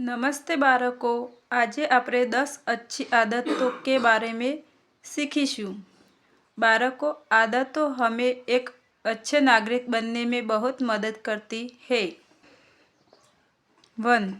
नमस्ते बालकों, આજે આપણે 10 अच्छी आदतों के बारे में सीखीશું। बालकों, आदतों हमें एक अच्छे नागरिक बनने में बहुत मदद करती है। 1.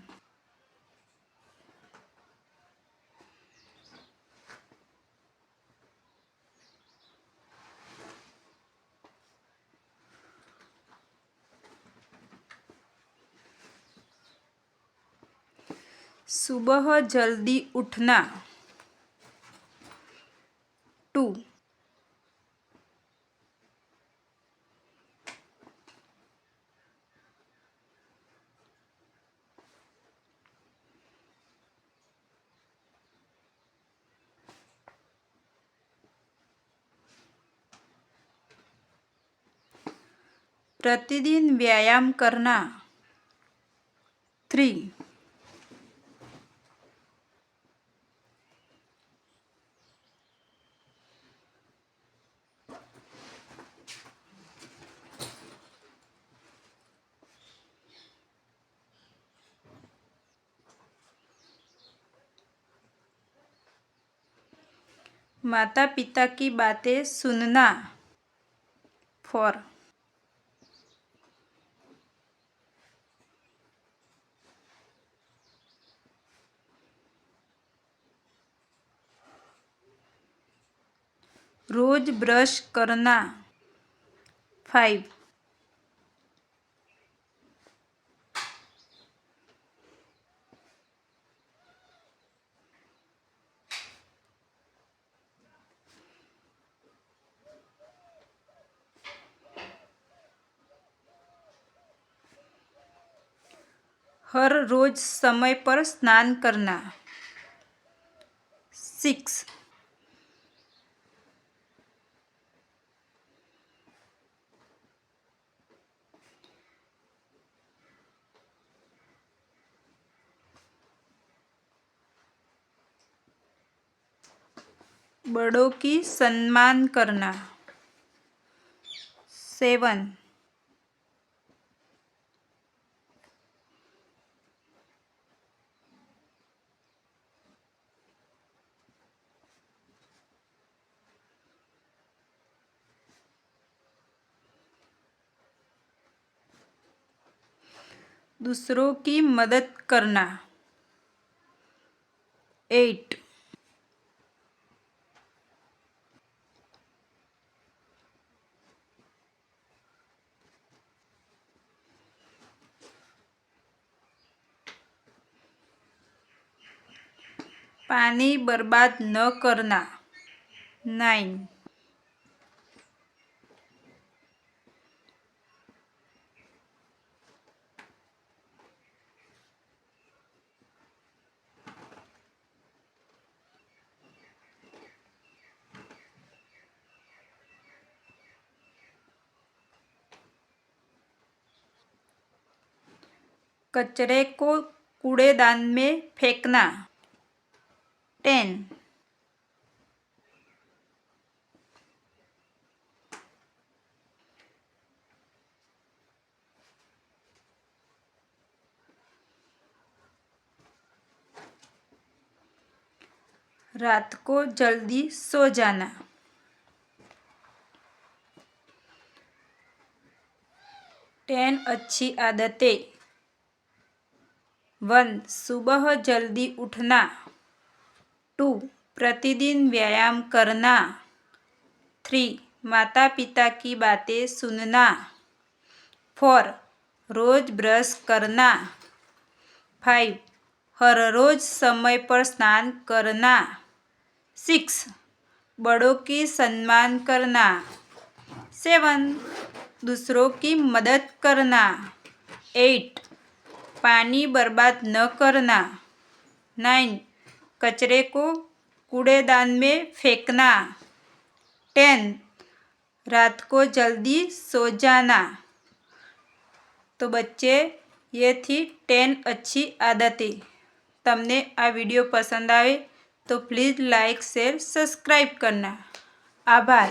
सुबह जल्दी उठना। 2. प्रतिदिन व्यायाम करना। 3. माता पिता की बातें सुनना। 4. रोज ब्रश करना। 5. हर रोज समय पर स्नान करना। 6. बड़ों की सम्मान करना। 7. दूसरों की मदद करना। 8. पानी बर्बाद न करना। 9. कचरे को कूड़ेदान में फेंकना। 10. रात को जल्दी सो जाना। 10 अच्छी आदतें। 1. सुबह जल्दी उठना। 2. प्रतिदिन व्यायाम करना। 3. माता पिता की बातें सुनना। 4. रोज ब्रश करना। 5. हर रोज समय पर स्नान करना। 6. बड़ों की सम्मान करना। 7. दूसरों की मदद करना। 8. पानी बर्बाद न करना। 9. कचरे को कूड़ेदान में फेंकना। 10. रात को जल्दी सो जाना। तो बच्चे, ये थी 10 अच्छी आदतें। તમને આ વિડીયો પસંદ આવે તો પ્લીઝ લાઇક શેર સબસ્ક્રાઈબ કરना। આભાર।